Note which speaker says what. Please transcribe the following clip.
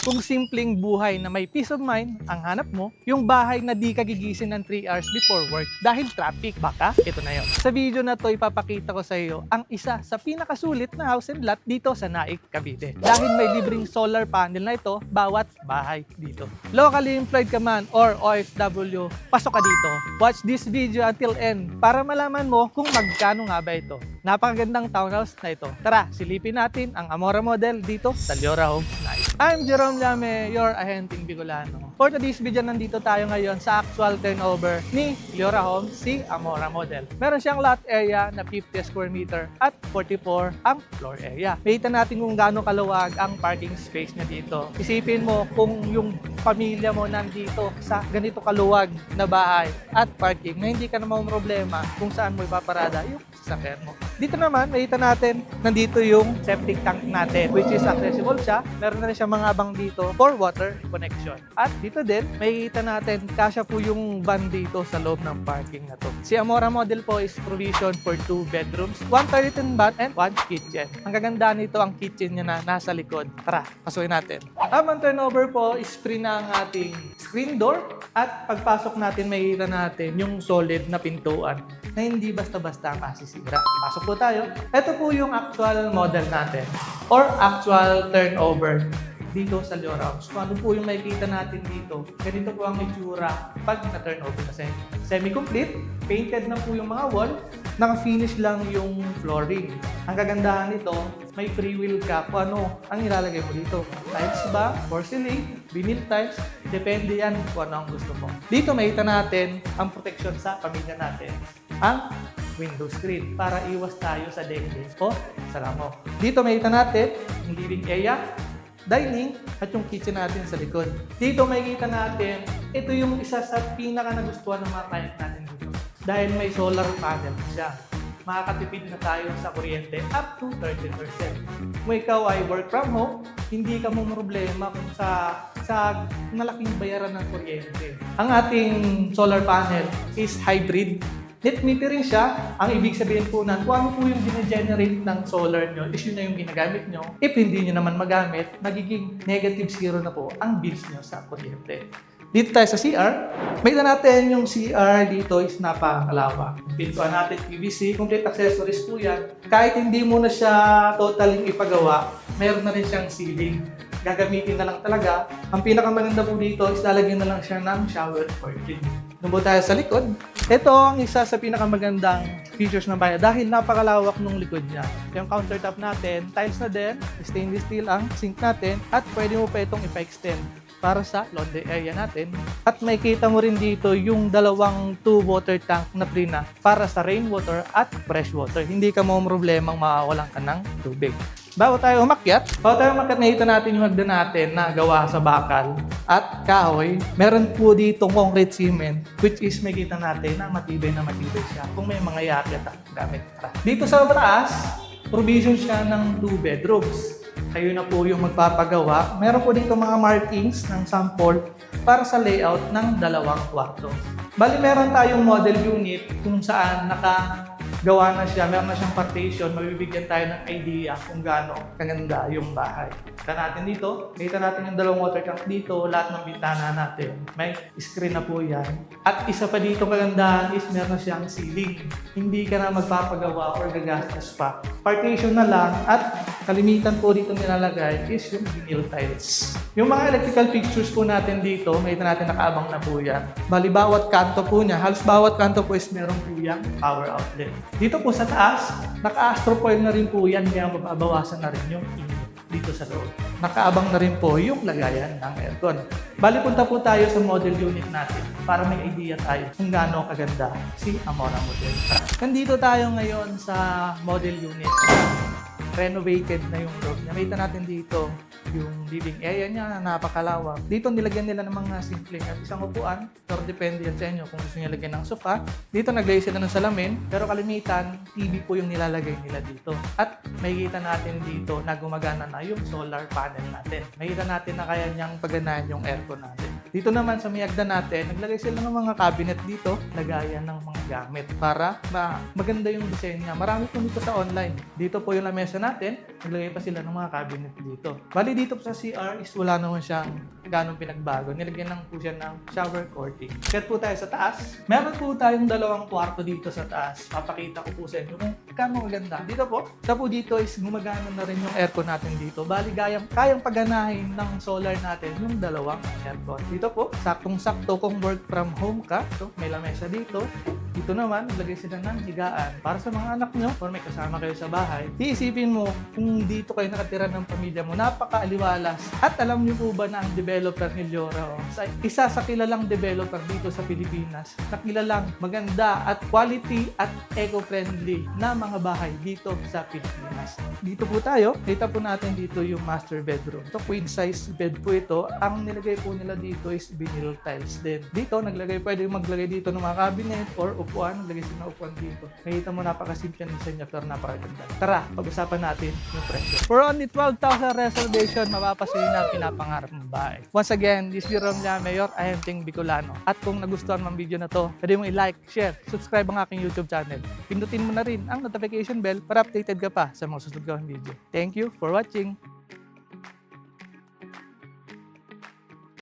Speaker 1: Kung simpleng buhay na may peace of mind ang hanap mo, yung bahay na di ka gigising ng 3 hours before work dahil traffic, baka ito na yon. Sa video na to, ipapakita ko sa iyo ang isa sa pinakasulit na house and lot dito sa Naik, Cavite. Dahil may libreng solar panel na ito bawat bahay dito. Locally employed ka man or OFW, pasok ka dito. Watch this video until end para malaman mo kung magkano nga ba ito. Napakagandang townhouse na ito. Tara, silipin natin ang Amora model dito sa Leora Homes Naik. I'm Jerome Llame, your ahenting Bicolano. For today's video, nandito tayo ngayon sa actual turnover ni Leora Homes, si Amora model. Meron siyang lot area na 50 square meter at 44 ang floor area. Makita natin kung gaano kaluwag ang parking space niya dito. Isipin mo kung yung pamilya mo nandito sa ganito kaluwag na bahay at parking na hindi ka naman problema kung saan mo ipaparada yung sasakyan mo. Dito naman, makita natin, nandito yung septic tank natin, which is accessible siya. Meron na rin siya mga abang dito for water connection. At dito din, makikita natin, kasya po yung van dito sa loob ng parking na to. Si Amora model po is provision for 2 bedrooms, 1 toilet and bath, and 1 kitchen. Ang kaganda nito, ang kitchen niya na nasa likod. Tara, pasukin natin. Ang turnover po is free na ang ating screen door. At pagpasok natin, makikita natin yung solid na pintuan na hindi basta-basta masisira. Pasok po tayo. Ito po yung actual model natin or actual turnover dito sa Leora Homes. Kung ano po yung makikita natin dito, ganito po ang itsura pag na-turnover kasi. Semi-complete, painted na po yung mga wall, naka-finish lang yung flooring. Ang kagandahan nito, may free wheel ka kung ano ang ilalagay mo dito. Tiles ba, porcelain, vinyl tiles, depende yan kung ano ang gusto mo. Dito makita natin ang protection sa pamilya natin. Ang window screen para iwas tayo sa dengue o sa lamok. Dito makita natin yung living area, dining, at yung kitchen natin sa likod. Dito makikita natin, ito yung isa sa pinaka nagustuhan ng mga client natin dito. Dahil may solar panel siya. Makakatipid na tayo sa kuryente up to 30%. Kung ikaw ay work from home, hindi ka mo problema kung sa malaking bayaran ng kuryente. Ang ating solar panel is hybrid. Net metering siya, ang ibig sabihin po na kung ano po yung gine-generate ng solar nyo, is yun na yung ginagamit nyo. If hindi nyo naman magamit, nagiging negative zero na po ang bills nyo sa kuryente. Dito tayo sa CR. Makita natin yung CR dito is napakalawak. Pintuan natin PVC, complete accessories po yan. Kahit hindi mo na siya totaling ipagawa, meron na rin siyang ceiling. Gagamitin na lang talaga. Ang pinakamaganda po dito is lalagyan na lang siya ng shower curtain. Doon po tayo sa likod. Ito ang isa sa pinakamagandang features ng bahay dahil napakalawak ng likod niya. Yung countertop natin, tiles na din, stainless steel ang sink natin at pwede mo pa itong ipa-extend para sa laundry area natin. At makikita mo rin dito yung dalawang 2 water tank na prina para sa rainwater at fresh water. Hindi ka mo problemang mawawalan ka ng tubig. Bago tayo umakyat, nakita natin yung hagdan natin na gawa sa bakal at kahoy. Meron po dito concrete cement, which is makita natin na matibay siya kung may mga yakyat at gamit. Dito sa taas, provision siya ng 2 bedrooms. Kayo na po yung magpapagawa. Meron po dito mga markings ng sample para sa layout ng 2 kwarto. Bali, meron tayong model unit kung saan nakagawa na siya, meron na siyang partition, mabibigyan tayo ng idea kung gaano kaganda yung bahay. Kita natin dito, nakita natin yung 2 water tank dito, lahat ng bintana natin. May screen na po yan. At isa pa dito kagandahan is meron na siyang ceiling. Hindi ka na magpapagawa or gagastos pa. Partition na lang at kalimitan po dito nilalagay is yung vinyl tiles. Yung mga electrical fixtures po natin dito, makita natin nakaabang na po yan. Bali, bawat kanto po niya, halos bawat kanto po is meron po yung power outlet. Dito po sa taas, naka-astrofoil na rin po yan, kaya mababawasan na rin yung init dito sa loob. Nakaabang na rin po yung lagayan ng aircon. Bali, punta po tayo sa model unit natin para may idea tayo kung gaano kaganda si Amora model. Nandito tayo ngayon sa model unit. Renovated na yung loob niya. Makita natin dito yung living area niya na napakalawak. Dito nilagyan nila ng mga simpleng at isang upuan. Pero depende yan sa inyo kung gusto niyo lagyan ng sofa. Dito naglagay sila ng salamin. Pero kalimitan, TV po yung nilalagay nila dito. At makikita natin dito na gumagana na yung solar panel natin. Makikita natin na kaya niyang paganahan yung aircon natin. Dito naman sa may hagdan natin, naglagay sila ng mga cabinet dito, lagayan ng mga gamit para maganda yung design niya. Marami po dito sa online. Dito po yung lamesa natin, naglagay pa sila ng mga cabinet dito. Bali dito po sa CR is wala naman siyang ganong pinagbago. Nilagyan lang po siya ng shower curtain. Kaya po tayo sa taas. Meron po tayong dalawang kwarto dito sa taas. Papakita ko po sa inyo kung kano maganda. Dito po, dito is gumagana na rin yung aircon natin dito. Bali, kayang paganahin ng solar natin yung dalawang aircon. Dito po, saktong-sakto kung work from home ka. So, may lamesa dito. Dito naman, naglagay sila ng higaan para sa mga anak nyo or may kasama kayo sa bahay. Iisipin mo kung dito kayo nakatira ng pamilya mo, napakaaliwalas. At alam nyo po ba na ang developer ni Liora, isa sa kilalang developer dito sa Pilipinas, na kilalang maganda at quality at eco-friendly na mga bahay dito sa Pilipinas. Dito po tayo, kita po natin dito yung master bedroom. Ito, queen size bed po ito. Ang nilagay po nila dito is vinyl tiles din. Dito, pwede maglagay dito ng mga cabinet or upuan, naglagay sila ng upuan dito. Nakita mo, napakasimple ng design niya pero napakaganda. Tara, pag-usapan natin yung presyo. For only 12,000 reservation, mapapasuyo na ang pinapangarap mong bahay. Once again, this is Jerome Mayor, I am Ting Bicolano. At kung nagustuhan mo ang video na to, pwede mong i-like, share, subscribe ang aking YouTube channel. Pindutin mo na rin ang notification bell para updated ka pa sa mga susunod kong video. Thank you for watching!